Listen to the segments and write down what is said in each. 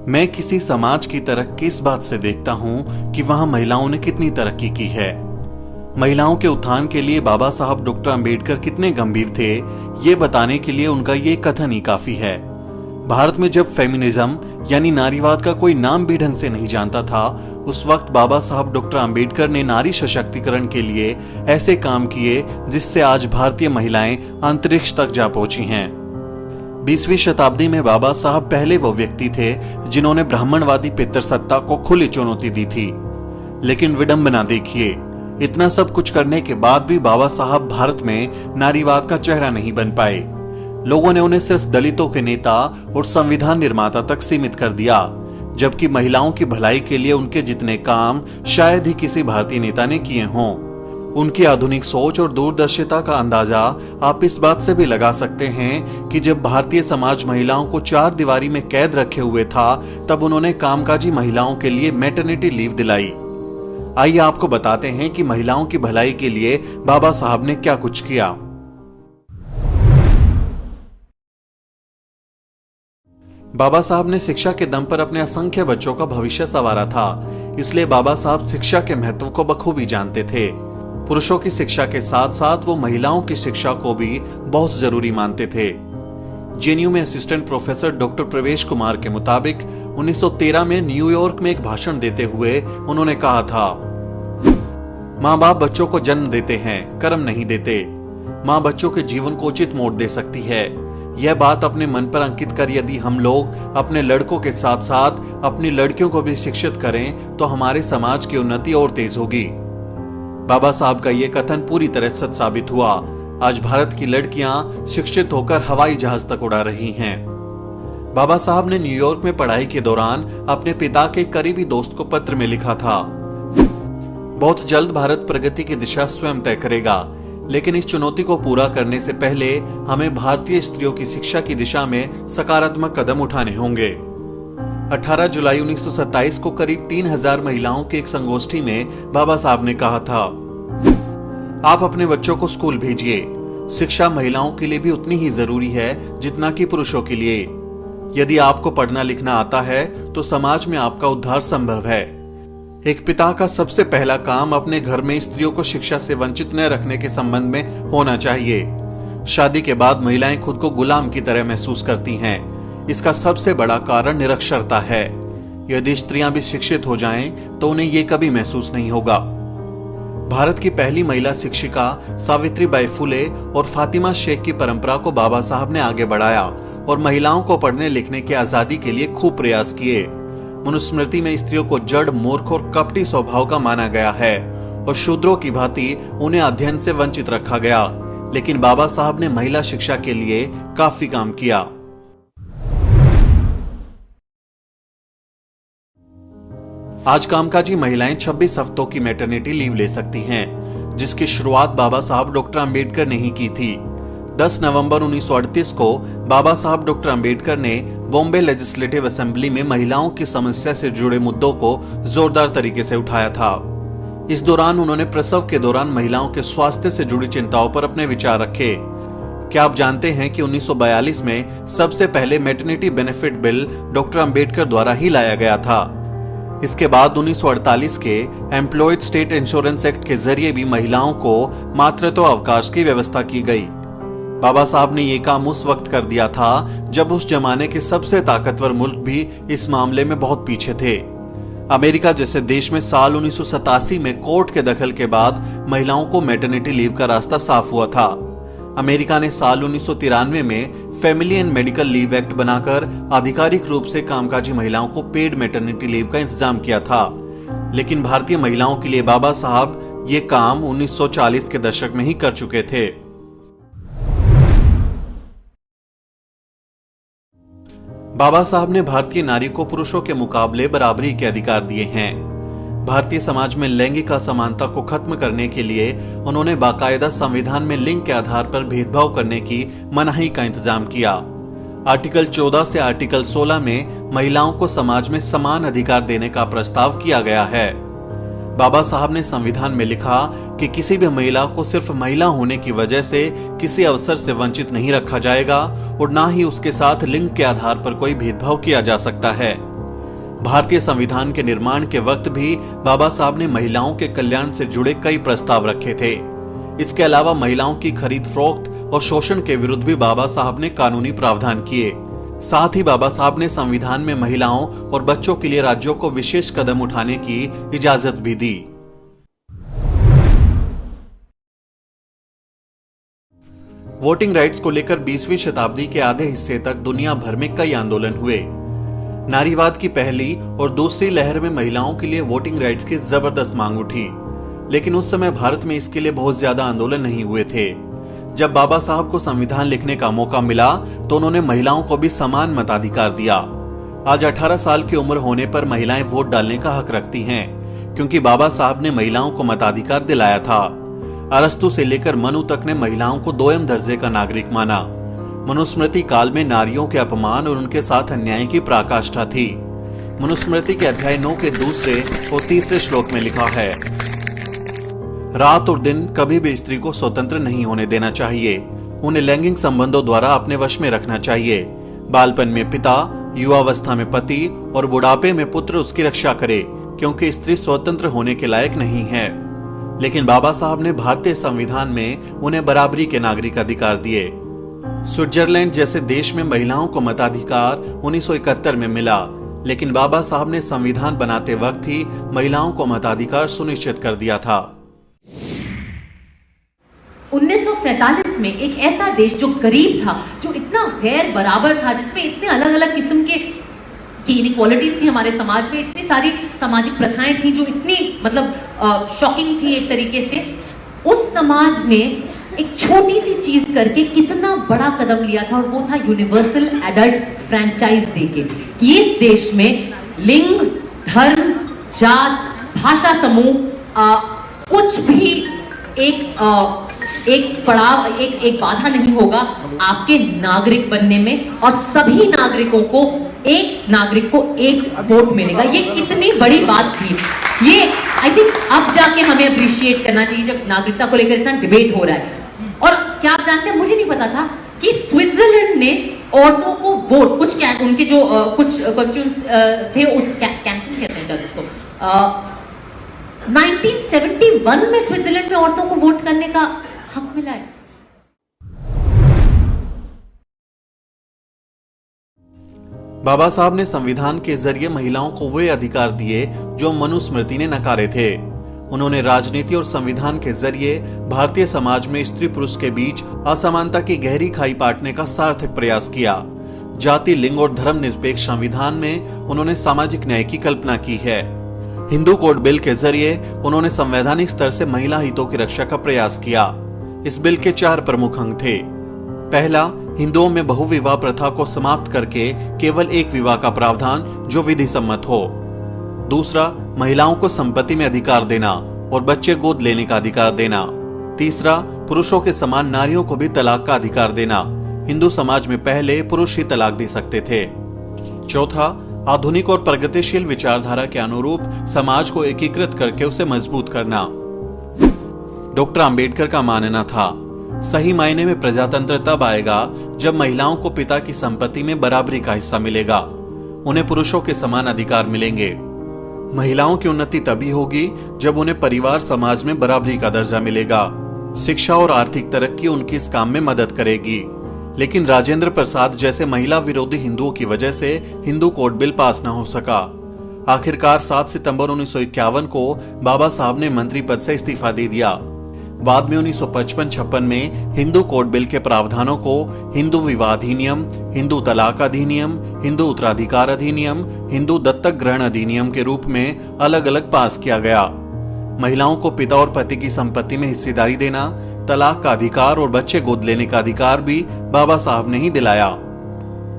मैं किसी समाज की तरक्की इस बात से देखता हूं कि वहां महिलाओं ने कितनी तरक्की की है। महिलाओं के उत्थान के लिए बाबा साहब डॉक्टर अंबेडकर कितने गंभीर थे, ये बताने के लिए उनका ये कथन ही काफी है। भारत में जब फेमिनिज्म यानी नारीवाद का कोई नाम भी ढंग से नहीं जानता था, उस वक्त बाबा साहब डॉक्टर अंबेडकर ने नारी सशक्तिकरण के लिए ऐसे काम किए जिससे आज भारतीय महिलाएं अंतरिक्ष तक जा पहुंची हैं। 20वीं शताब्दी में बाबा साहब पहले वो व्यक्ति थे जिन्होंने ब्राह्मणवादी पितृसत्ता को खुली चुनौती दी थी। लेकिन विडंबना देखिए, इतना सब कुछ करने के बाद भी बाबा साहब भारत में नारीवाद का चेहरा नहीं बन पाए। लोगों ने उन्हें सिर्फ दलितों के नेता और संविधान निर्माता तक सीमित कर दिया, जबकि महिलाओं की भलाई के लिए उनके जितने काम शायद ही किसी भारतीय नेता ने किए हों। उनकी आधुनिक सोच और दूरदर्शिता का अंदाजा आप इस बात से भी लगा सकते हैं कि जब भारतीय समाज महिलाओं को चार दीवारी में कैद रखे हुए था, तब उन्होंने कामकाजी महिलाओं के लिए मैटरनिटी लीव दिलाई। आइए आपको बताते हैं कि महिलाओं की भलाई के लिए बाबा साहब ने क्या कुछ किया। बाबा साहब ने शिक्षा के दम पर अपने असंख्य बच्चों का भविष्य संवारा था, इसलिए बाबा साहब शिक्षा के महत्व को बखूबी जानते थे। पुरुषों की शिक्षा के साथ साथ वो महिलाओं की शिक्षा को भी बहुत जरूरी मानते थे। जेएनयू में असिस्टेंट प्रोफेसर डॉक्टर प्रवेश कुमार के मुताबिक 1913 में न्यूयॉर्क में एक भाषण देते हुए उन्होंने कहा था, माँ बाप बच्चों को जन्म देते हैं, कर्म नहीं देते। माँ बच्चों के जीवन को उचित मोड़ दे सकती है। यह बात अपने मन पर अंकित कर यदि हम लोग अपने लड़कों के साथ साथ अपनी लड़कियों को भी शिक्षित करें तो हमारे समाज की उन्नति और तेज होगी। बाबा साहब का यह कथन पूरी तरह सच साबित हुआ। आज भारत की लड़कियां शिक्षित होकर हवाई जहाज तक उड़ा रही हैं। बाबा साहब ने न्यूयॉर्क में पढ़ाई के दौरान अपने पिता के करीबी दोस्त को पत्र में लिखा था, बहुत जल्द भारत प्रगति की दिशा स्वयं तय करेगा, लेकिन इस चुनौती को पूरा करने से पहले हमें भारतीय स्त्रियों की शिक्षा की दिशा में सकारात्मक कदम उठाने होंगे। 18 जुलाई 1927 को करीब 3000 महिलाओं की एक संगोष्ठी में बाबा साहब ने कहा था, आप अपने बच्चों को स्कूल भेजिए। शिक्षा महिलाओं के लिए भी उतनी ही जरूरी है जितना कि पुरुषों के लिए। यदि आपको पढ़ना लिखना आता है तो समाज में आपका उद्धार संभव है। एक पिता का सबसे पहला काम अपने घर में स्त्रियों को शिक्षा से वंचित न रखने के संबंध में होना चाहिए। शादी के बाद महिलाएं खुद को गुलाम की तरह महसूस करती हैं। इसका सबसे बड़ा कारण निरक्षरता है। यदि स्त्रियां भी शिक्षित हो जाएं, तो उन्हें यह कभी महसूस नहीं होगा। भारत की पहली महिला शिक्षिका सावित्रीबाई फुले और फातिमा शेख की परंपरा को बाबा साहब ने आगे बढ़ाया और महिलाओं को पढ़ने लिखने की आजादी के लिए खूब प्रयास किए। मनुस्मृति में स्त्रियों को जड़, मूर्ख और कपटी स्वभाव का माना गया है और शूद्रों की भांति उन्हें अध्ययन से वंचित रखा गया। लेकिन बाबा साहब ने महिला शिक्षा के लिए काफी काम किया। आज कामकाजी महिलाएं 26 हफ्तों की मैटरनिटी लीव ले सकती हैं, जिसकी शुरुआत बाबा साहब डॉक्टर अंबेडकर ने ही की थी। 10 नवंबर 1938 को बाबा साहब डॉक्टर अंबेडकर ने बॉम्बे लेजिस्लेटिव असेंबली में महिलाओं की समस्या से जुड़े मुद्दों को जोरदार तरीके से उठाया था। इस दौरान उन्होंने प्रसव के दौरान महिलाओं के स्वास्थ्य से जुड़ी चिंताओं पर अपने विचार रखे। क्या आप जानते हैं कि 1942 में सबसे पहले maternity benefit bill doctor Ambedkar द्वारा ही लाया गया था। इसके बाद 1948 के एम्प्लॉयड स्टेट इंश्योरेंस एक्ट के जरिए भी महिलाओं को मातृत्व अवकाश की व्यवस्था की गई। बाबा साहब ने यह काम उस वक्त कर दिया था जब उस जमाने के सबसे ताकतवर मुल्क भी इस मामले में बहुत पीछे थे। अमेरिका जैसे देश में साल 1987 में कोर्ट के दखल के बाद महिलाओं को मैटरनिटी लीव का रास्ता साफ हुआ था। अमेरिका ने साल 1993 में family and medical leave act बनाकर आधिकारिक रूप से कामकाजी महिलाओं को पेड मैटरनिटी लीव का इंतजाम किया था। लेकिन भारतीय महिलाओं के लिए बाबा साहब ये काम 1940 के दशक में ही कर चुके थे। बाबा साहब ने भारतीय नारी को पुरुषों के मुकाबले बराबरी के अधिकार दिए हैं। भारतीय समाज में लैंगिक असमानता को खत्म करने के लिए उन्होंने बाकायदा संविधान में लिंग के आधार पर भेदभाव करने की मनाही का इंतजाम किया। आर्टिकल 14 से आर्टिकल 16 में महिलाओं को समाज में समान अधिकार देने का प्रस्ताव किया गया है। बाबा साहब ने संविधान में लिखा कि किसी भी महिला को सिर्फ महिला होने की वजह से किसी अवसर से वंचित नहीं रखा जाएगा और ना ही उसके साथ लिंग के आधार पर कोई भेदभाव किया जा सकता है। भारतीय संविधान के निर्माण के वक्त भी बाबा साहब ने महिलाओं के कल्याण से जुड़े कई प्रस्ताव रखे थे। इसके अलावा महिलाओं की खरीद फरोख्त और शोषण के विरुद्ध भी बाबा साहब ने कानूनी प्रावधान किए। साथ ही बाबा साहब ने संविधान में महिलाओं और बच्चों के लिए राज्यों को विशेष कदम उठाने की इजाजत भी दी। वोटिंग राइट्स को लेकर 20वीं शताब्दी के आधे हिस्से तक दुनिया भर में कई आंदोलन हुए। नारीवाद की पहली और दूसरी लहर में महिलाओं के लिए वोटिंग राइट्स की जबरदस्त मांग उठी, लेकिन उस समय भारत में इसके लिए बहुत ज्यादा आंदोलन नहीं हुए थे। जब बाबा साहब को संविधान लिखने का मौका मिला तो उन्होंने महिलाओं को भी समान मताधिकार दिया। आज 18 साल की उम्र होने पर महिलाएं वोट डालने का हक रखती हैं, क्योंकि बाबा साहब ने महिलाओं को मताधिकार दिलाया था। अरस्तु से लेकर मनु तक ने महिलाओं को दोयम दर्जे का नागरिक माना। मनुस्मृति काल में नारियों के अपमान और उनके साथ अन्याय की पराकाष्ठा थी। मनुस्मृति के अध्याय 9 के दूसरे और तीसरे श्लोक में लिखा है, रात और दिन कभी भी स्त्री को स्वतंत्र नहीं होने देना चाहिए। उन्हें लैंगिक संबंधों द्वारा अपने वश में रखना चाहिए। बालपन में पिता, युवावस्था में पति और बुढ़ापे में पुत्र उसकी रक्षा करे, क्योंकि स्त्री स्वतंत्र होने के लायक नहीं है। लेकिन बाबा साहब ने भारतीय संविधान में उन्हें बराबरी के नागरिक अधिकार दिए। स्विट्जरलैंड जैसे देश में महिलाओं को मताधिकार 1971 में मिला, लेकिन बाबा साहब ने संविधान बनाते वक्त ही महिलाओं को मताधिकार सुनिश्चित कर दिया था। 1947 में एक ऐसा देश जो गरीब था, जो इतना गैर बराबर था, जिसमें इतने अलग अलग किस्म के इनइक्वालिटीज थी हमारे समाज में, इतनी सारी सामाजिक प्रथाएं थी जो इतनी शॉकिंग थी एक तरीके से, उस समाज ने एक छोटी सी चीज करके कितना बड़ा कदम लिया था, और वो था यूनिवर्सल एडल्ट फ्रैंचाइज देके कि इस देश में लिंग, धर्म, जात, भाषा समूह कुछ भी एक पड़ाव, एक बाधा नहीं होगा आपके नागरिक बनने में, और सभी नागरिकों को एक नागरिक को एक वोट मिलेगा। ये कितनी बड़ी बात थी, ये आई थिंक अब जाके हमें अप्रिशिएट करना चाहिए जब नागरिकता को लेकर इतना डिबेट हो रहा है। और क्या आप जानते हैं, मुझे नहीं पता था कि स्विट्जरलैंड ने औरतों को वोट, कुछ उनके जो कुछ कॉन्स्टिट्यूएंट्स थे, उस कैंटन कहते हैं शायद उसको, 1971 में स्विट्जरलैंड में औरतों को वोट करने का हक मिला है। बाबा साहब ने संविधान के जरिए महिलाओं को वे अधिकार दिए जो मनुस्मृति ने नकारे थे। उन्होंने राजनीति और संविधान के जरिए भारतीय समाज में स्त्री पुरुष के बीच असमानता की गहरी खाई पाटने का सार्थक प्रयास किया। जाति, लिंग और धर्म निरपेक्ष संविधान में उन्होंने सामाजिक न्याय की कल्पना की है। हिंदू कोड बिल के जरिए उन्होंने संवैधानिक स्तर से महिला हितों की रक्षा का प्रयास किया। इस बिल के 4 प्रमुख अंग थे। पहला, हिंदुओं में बहुविवाह प्रथा को समाप्त करके केवल एक विवाह का प्रावधान जो विधि सम्मत हो। दूसरा, महिलाओं को संपत्ति में अधिकार देना और बच्चे गोद लेने का अधिकार देना। तीसरा, पुरुषों के समान नारियों को भी तलाक का अधिकार देना। हिंदू समाज में पहले पुरुष ही तलाक दे सकते थे। चौथा, आधुनिक और प्रगतिशील विचारधारा के अनुरूप समाज को एकीकृत करके उसे मजबूत करना। डॉक्टर अंबेडकर का मानना था, सही मायने में प्रजातंत्र तब आएगा जब महिलाओं को पिता की संपत्ति में बराबरी का हिस्सा मिलेगा, उन्हें पुरुषों के समान अधिकार मिलेंगे। महिलाओं की उन्नति तभी होगी जब उन्हें परिवार समाज में बराबरी का दर्जा मिलेगा। शिक्षा और आर्थिक तरक्की उनकी इस काम में मदद करेगी। लेकिन राजेंद्र प्रसाद जैसे महिला विरोधी हिंदुओं की वजह से हिंदू कोड बिल पास न हो सका। आखिरकार 7 सितंबर 1951 को बाबा साहब ने मंत्री पद से इस्तीफा दे दिया। बाद में 1955-56 में हिंदू कोड बिल के प्रावधानों को हिंदू विवाह अधिनियम, हिंदू तलाक अधिनियम, हिंदू उत्तराधिकार अधिनियम, हिंदू दत्तक ग्रहण अधिनियम के रूप में अलग अलग पास किया गया। महिलाओं को पिता और पति की संपत्ति में हिस्सेदारी देना, तलाक का अधिकार और बच्चे गोद लेने का अधिकार भी बाबा साहब ने ही दिलाया।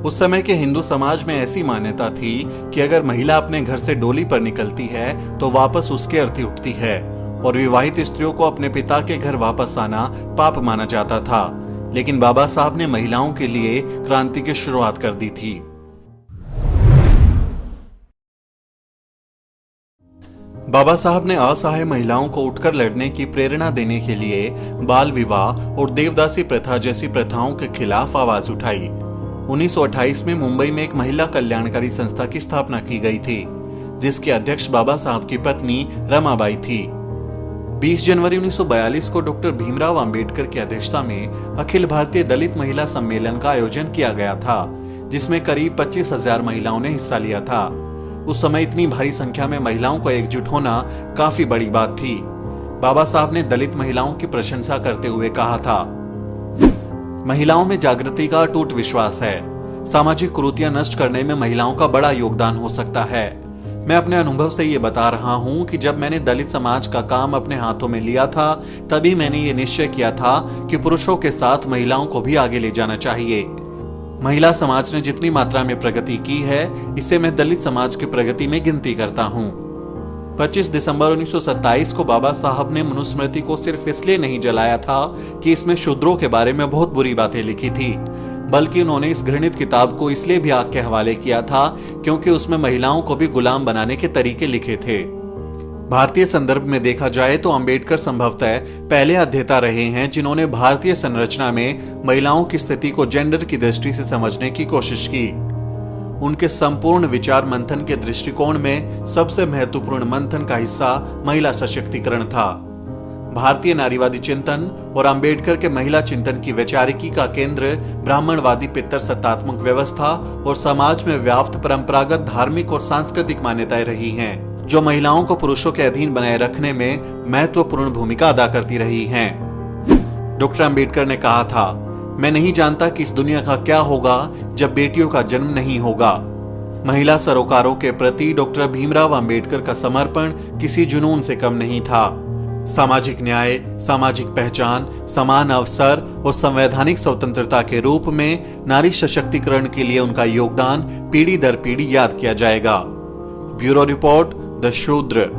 उस समय के हिंदू समाज में ऐसी मान्यता थी कि अगर महिला अपने घर से डोली पर निकलती है तो वापस उसके अर्थी उठती है, और विवाहित स्त्रियों को अपने पिता के घर वापस आना पाप माना जाता था। लेकिन बाबा साहब ने महिलाओं के लिए क्रांति की शुरुआत कर दी थी। बाबा साहब ने असहाय महिलाओं को उठकर लड़ने की प्रेरणा देने के लिए बाल विवाह और देवदासी प्रथा जैसी प्रथाओं के खिलाफ आवाज उठाई। 1928 में मुंबई में एक महिला कल्याणकारी संस्था की स्थापना की गई थी, जिसके अध्यक्ष बाबा साहब की पत्नी रमाबाई थी। 20 जनवरी 1942 को डॉक्टर भीमराव अंबेडकर की अध्यक्षता में अखिल भारतीय दलित महिला सम्मेलन का आयोजन किया गया था, जिसमें करीब 25,000 महिलाओं ने हिस्सा लिया था। उस समय इतनी भारी संख्या में महिलाओं को एकजुट होना काफी बड़ी बात थी। बाबा साहब ने दलित महिलाओं की प्रशंसा करते हुए कहा था, महिलाओं में जागृति का अटूट विश्वास है। सामाजिक कुरीतियां नष्ट करने में महिलाओं का बड़ा योगदान हो सकता है। मैं अपने अनुभव से ये बता रहा हूँ कि जब मैंने दलित समाज का काम अपने हाथों में लिया था, तभी मैंने ये निश्चय किया था कि पुरुषों के साथ महिलाओं को भी आगे ले जाना चाहिए। महिला समाज ने जितनी मात्रा में प्रगति की है, इसे मैं दलित समाज की प्रगति में गिनती करता हूँ। 25 दिसंबर 1927 को बाबा साहब ने मनुस्मृति को सिर्फ इसलिए नहीं जलाया था कि इसमें शूद्रों के बारे में बहुत बुरी बातें लिखी थी, बल्कि उन्होंने इस घृणित किताब को इसलिए भी आग के हवाले किया था क्योंकि उसमें महिलाओं को भी गुलाम बनाने के तरीके लिखे थे। भारतीय संदर्भ में देखा जाए तो अंबेडकर संभवतः पहले अध्येता रहे हैं जिन्होंने भारतीय संरचना में महिलाओं की स्थिति को जेंडर की दृष्टि से समझने की कोशिश की। उनके संपूर्ण विचार मंथन के दृष्टिकोण में सबसे महत्वपूर्ण मंथन का हिस्सा महिला सशक्तिकरण था। भारतीय नारीवादी चिंतन और अंबेडकर के महिला चिंतन की वैचारिकी का केंद्र ब्राह्मणवादी पितर सत्तात्मक व्यवस्था और समाज में व्याप्त परंपरागत धार्मिक और सांस्कृतिक मान्यताएं रही हैं, जो महिलाओं को पुरुषों के अधीन बनाए रखने में महत्वपूर्ण भूमिका अदा करती रही हैं। डॉक्टर अंबेडकर ने कहा था, मैं नहीं जानता कि इस दुनिया का क्या होगा जब बेटियों का जन्म नहीं होगा। महिला सरोकारों के प्रति डॉक्टर भीमराव अंबेडकर का समर्पण किसी जुनून से कम नहीं था। सामाजिक न्याय, सामाजिक पहचान, समान अवसर और संवैधानिक स्वतंत्रता के रूप में नारी सशक्तिकरण के लिए उनका योगदान पीढ़ी दर पीढ़ी याद किया जाएगा। ब्यूरो रिपोर्ट, द शूद्र।